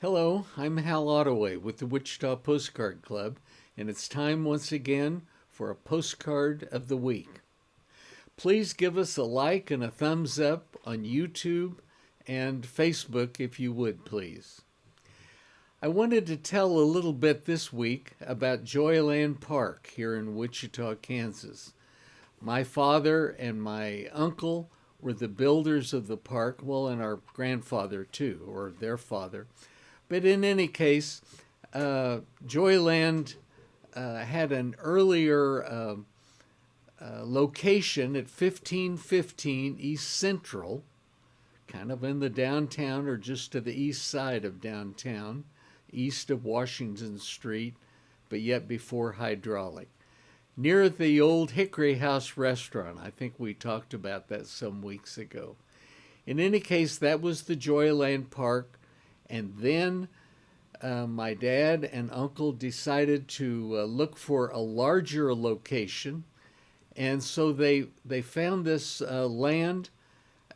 Hello, I'm Hal Ottaway with the Wichita Postcard Club, and it's time once again for a postcard of the week. Please give us a like and a thumbs up on YouTube and Facebook if you would, please. I wanted to tell a little bit this week about Joyland Park here in Wichita, Kansas. My father and my uncle were the builders of the park, well, and our grandfather too, or their father. But in any case, Joyland had an earlier location at 1515 East Central, kind of in the downtown or just to the east side of downtown, east of Washington Street, but yet before hydraulic. Near the old Hickory House restaurant. I think we talked about that some weeks ago. In any case, that was the Joyland Park. And then my dad and uncle decided to look for a larger location. And so they found this land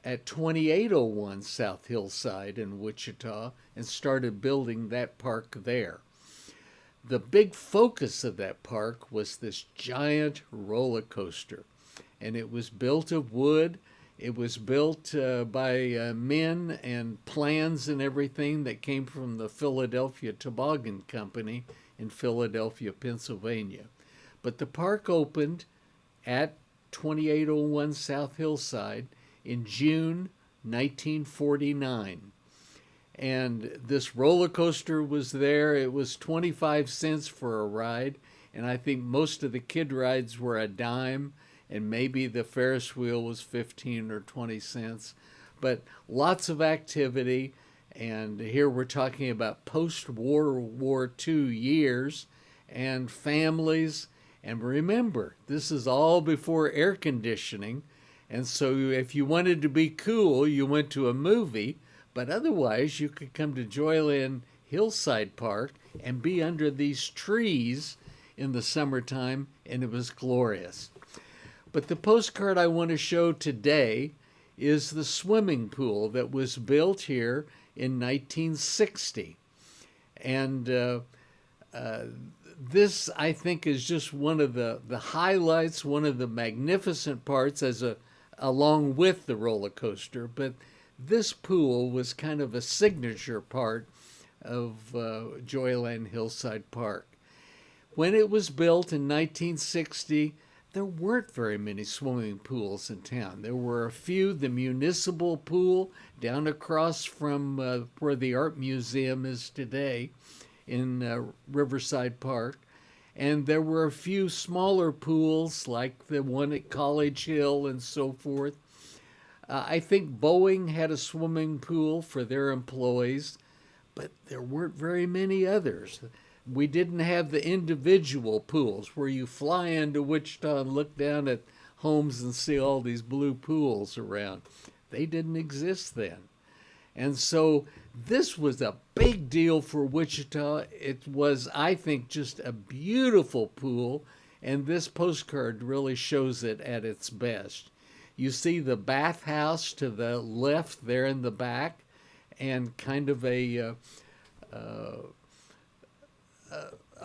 at 2801 South Hillside in Wichita and started building that park there. The big focus of that park was this giant roller coaster, and it was built of wood. It was built by men and plans and everything that came from the Philadelphia Toboggan Company in Philadelphia, Pennsylvania. But the park opened at 2801 South Hillside in June 1949. And this roller coaster was there. It was 25 cents for a ride, and I think most of the kid rides were a dime, and maybe the Ferris wheel was 15 or 20 cents. But lots of activity, and here we're talking about post-World War II years and families. And remember, this is all before air conditioning, and so if you wanted to be cool, you went to a movie. But otherwise, you could come to Joyland Hillside Park and be under these trees in the summertime, and it was glorious. But the postcard I want to show today is the swimming pool that was built here in 1960. And this, I think, is just one of the highlights, one of the magnificent parts along with the roller coaster. But this pool was kind of a signature part of Joyland Hillside Park. When it was built in 1960, there weren't very many swimming pools in town. There were a few, the municipal pool down across from where the art museum is today in Riverside Park. And there were a few smaller pools like the one at College Hill and so forth. I think Boeing had a swimming pool for their employees, but there weren't very many others. We didn't have the individual pools where you fly into Wichita and look down at homes and see all these blue pools around. They didn't exist then. And so this was a big deal for Wichita. It was, I think, just a beautiful pool, and this postcard really shows it at its best. You see the bathhouse to the left there in the back, and kind of a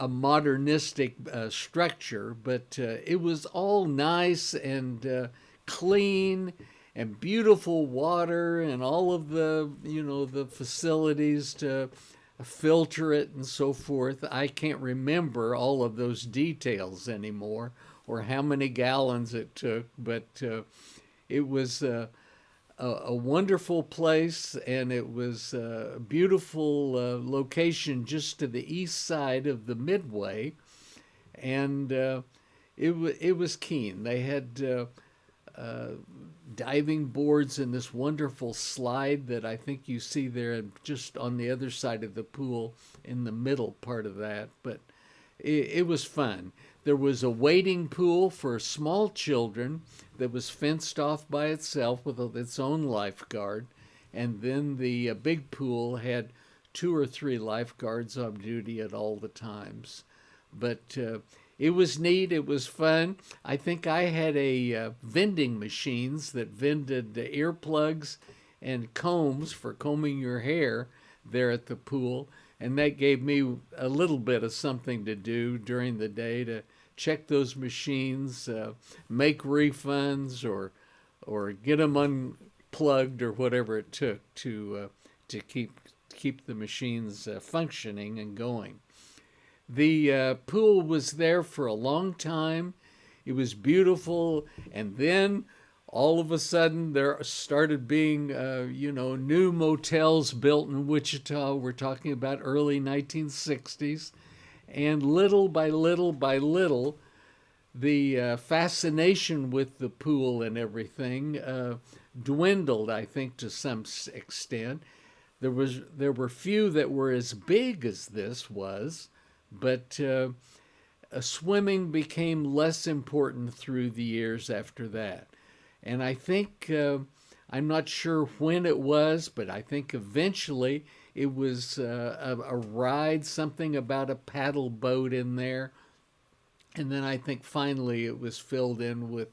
modernistic structure, but it was all nice and clean and beautiful water and all of the facilities to filter it and so forth. I can't remember all of those details anymore or how many gallons it took, but it was a wonderful place, and it was a beautiful location just to the east side of the Midway, and it was keen. They had diving boards and this wonderful slide that I think you see there just on the other side of the pool in the middle part of that, but it was fun. There was a wading pool for small children that was fenced off by itself with its own lifeguard. And then the big pool had 2 or 3 lifeguards on duty at all the times. But it was neat. It was fun. I think I had a vending machines that vended earplugs and combs for combing your hair there at the pool. And that gave me a little bit of something to do during the day to check those machines, make refunds, or get them unplugged or whatever it took to keep the machines functioning and going. The pool was there for a long time. It was beautiful, and then all of a sudden there started being, new motels built in Wichita. We're talking about early 1960s, and little by little by little, the fascination with the pool and everything dwindled, I think, to some extent. There were few that were as big as this was, but swimming became less important through the years after that. And I think, I'm not sure when it was, but I think eventually it was a ride, something about a paddle boat in there. And then I think finally it was filled in with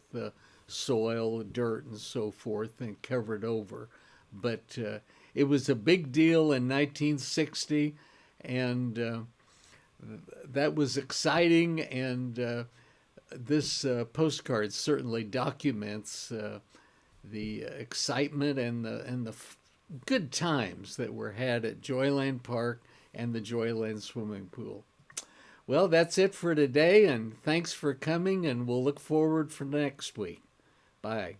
soil, dirt, and so forth and covered over. But it was a big deal in 1960, and that was exciting, and this postcard certainly documents the excitement and the good times that were had at Joyland Park and the Joyland swimming pool. Well, that's it for today, and thanks for coming, and we'll look forward for next week. Bye.